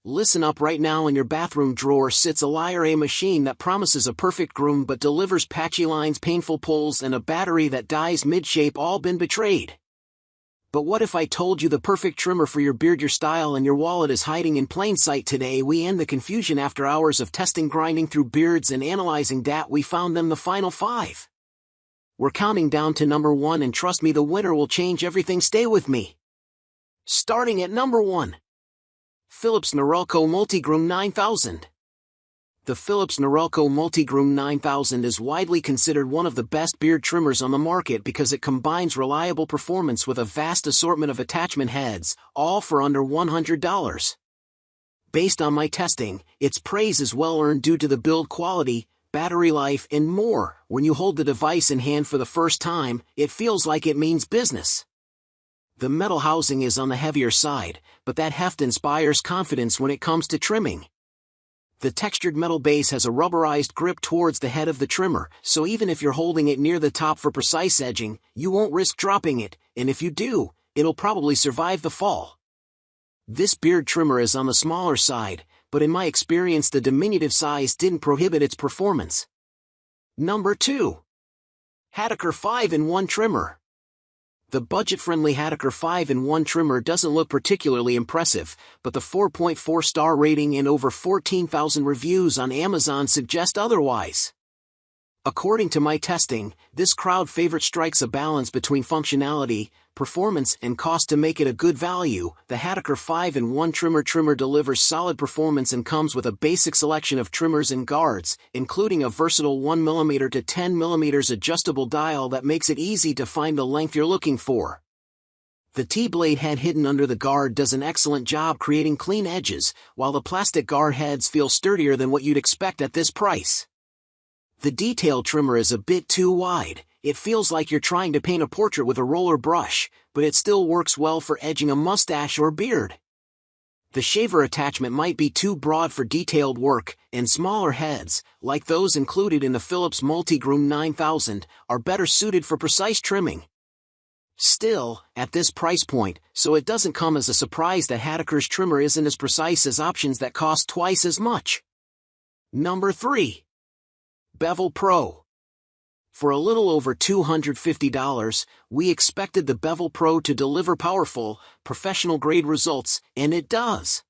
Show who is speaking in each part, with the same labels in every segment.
Speaker 1: Listen up, right now in your bathroom drawer sits a liar, a machine that promises a perfect groom but delivers patchy lines, painful pulls, and a battery that dies mid-shape. All been betrayed. But what if I told you the perfect trimmer for your beard, your style, and your wallet is hiding in plain sight? Today we end the confusion. After hours of testing, grinding through beards, and analyzing data, we found them, the final 5. We're counting down to number 1, and trust me, the winner will change everything. Stay with me. Starting at number 1. Philips Norelco Multigroom 9000. The Philips Norelco Multigroom 9000 is widely considered one of the best beard trimmers on the market because it combines reliable performance with a vast assortment of attachment heads, all for under $100. Based on my testing, its praise is well earned due to the build quality, battery life, and more. When you hold the device in hand for the first time, it feels like it means business. The metal housing is on the heavier side, but that heft inspires confidence when it comes to trimming. The textured metal base has a rubberized grip towards the head of the trimmer, so even if you're holding it near the top for precise edging, you won't risk dropping it, and if you do, it'll probably survive the fall. This beard trimmer is on the smaller side, but in my experience the diminutive size didn't prohibit its performance. Number 2. Hatteker 5-in-1 Trimmer. The budget-friendly Hatteker 5-in-1 trimmer doesn't look particularly impressive, but the 4.4-star rating and over 14,000 reviews on Amazon suggest otherwise. According to my testing, this crowd favorite strikes a balance between functionality, performance, and cost to make it a good value. The Hatteker 5-in-1 trimmer delivers solid performance and comes with a basic selection of trimmers and guards, including a versatile 1mm to 10mm adjustable dial that makes it easy to find the length you're looking for. The T-blade head hidden under the guard does an excellent job creating clean edges, while the plastic guard heads feel sturdier than what you'd expect at this price. The detail trimmer is a bit too wide. It feels like you're trying to paint a portrait with a roller brush, but it still works well for edging a mustache or beard. The shaver attachment might be too broad for detailed work, and smaller heads, like those included in the Philips Multigroom 9000, are better suited for precise trimming. Still, at this price point, so it doesn't come as a surprise that Hatteker's trimmer isn't as precise as options that cost twice as much. Number 3. Bevel Pro. For a little over $250, we expected the Bevel Pro to deliver powerful, professional-grade results, and it does.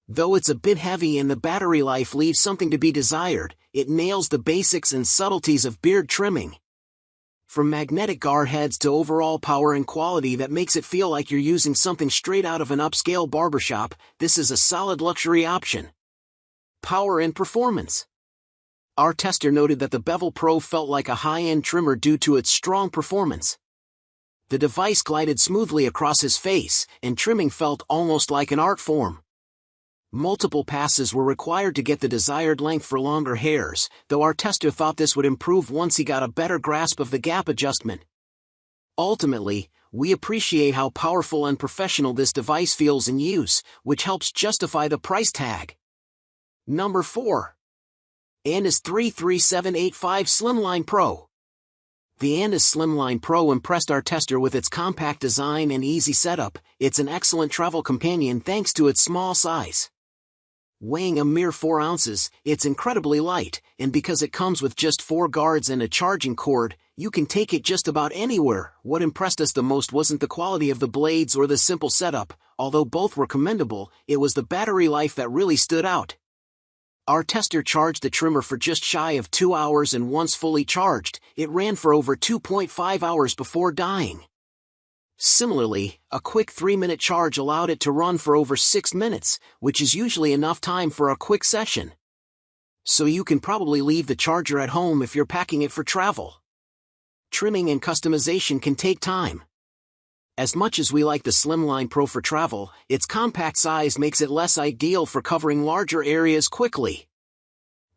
Speaker 1: Though it's a bit heavy and the battery life leaves something to be desired, it nails the basics and subtleties of beard trimming. From magnetic guard heads to overall power and quality that makes it feel like you're using something straight out of an upscale barbershop, this is a solid luxury option. Power and performance. Our tester noted that the Bevel Pro felt like a high-end trimmer due to its strong performance. The device glided smoothly across his face, and trimming felt almost like an art form. Multiple passes were required to get the desired length for longer hairs, though our tester thought this would improve once he got a better grasp of the gap adjustment. Ultimately, we appreciate how powerful and professional this device feels in use, which helps justify the price tag. Number 4. Andis 33785 Slimline Pro. The Andis Slimline Pro impressed our tester with its compact design and easy setup. It's an excellent travel companion thanks to its small size. Weighing a mere 4 ounces, it's incredibly light, and because it comes with just 4 guards and a charging cord, you can take it just about anywhere. What impressed us the most wasn't the quality of the blades or the simple setup, although both were commendable, it was the battery life that really stood out. Our tester charged the trimmer for just shy of 2 hours, and once fully charged, it ran for over 2.5 hours before dying. Similarly, a quick 3-minute charge allowed it to run for over 6 minutes, which is usually enough time for a quick session. So you can probably leave the charger at home if you're packing it for travel. Trimming and customization can take time. As much as we like the Slimline Pro for travel, its compact size makes it less ideal for covering larger areas quickly.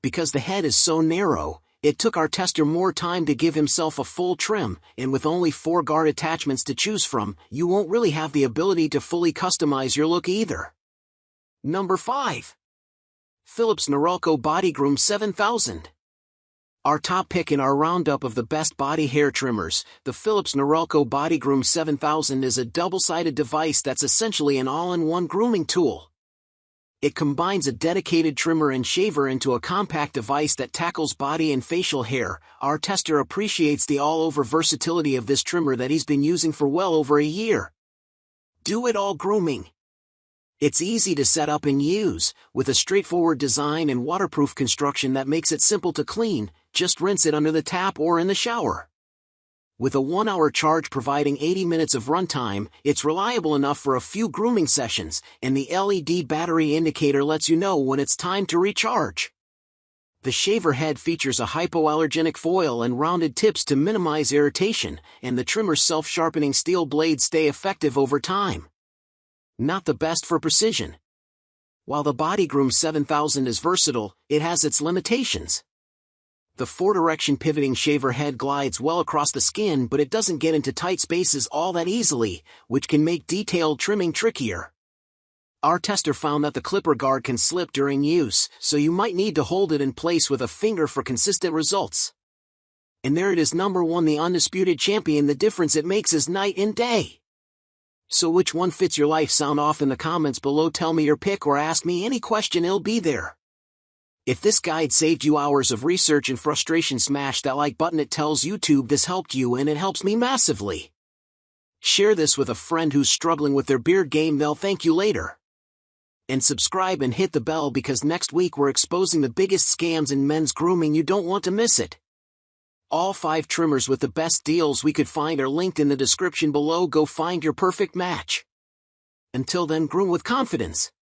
Speaker 1: Because the head is so narrow, it took our tester more time to give himself a full trim, and with only 4 guard attachments to choose from, you won't really have the ability to fully customize your look either. Number 5. Philips Norelco Bodygroom 7000. Our top pick in our roundup of the best body hair trimmers, the Philips Norelco Bodygroom 7000 is a double-sided device that's essentially an all-in-one grooming tool. It combines a dedicated trimmer and shaver into a compact device that tackles body and facial hair. Our tester appreciates the all-over versatility of this trimmer that he's been using for well over a year. Do it all grooming. It's easy to set up and use, with a straightforward design and waterproof construction that makes it simple to clean. Just rinse it under the tap or in the shower. With a 1-hour charge providing 80 minutes of runtime, it's reliable enough for a few grooming sessions, and the LED battery indicator lets you know when it's time to recharge. The shaver head features a hypoallergenic foil and rounded tips to minimize irritation, and the trimmer's self-sharpening steel blades stay effective over time. Not the best for precision. While the Bodygroom 7000 is versatile, it has its limitations. The 4-direction pivoting shaver head glides well across the skin, but it doesn't get into tight spaces all that easily, which can make detailed trimming trickier. Our tester found that the clipper guard can slip during use, so you might need to hold it in place with a finger for consistent results. And there it is, number 1, the undisputed champion. The difference it makes is night and day. So which one fits your life? Sound off in the comments below. Tell me your pick or ask me any question, it'll be there. If this guide saved you hours of research and frustration, smash that like button. It tells YouTube this helped you, and it helps me massively. Share this with a friend who's struggling with their beard game, they'll thank you later. And subscribe and hit the bell, because next week we're exposing the biggest scams in men's grooming. You don't want to miss it. All 5 trimmers with the best deals we could find are linked in the description below. Go find your perfect match. Until then, groom with confidence.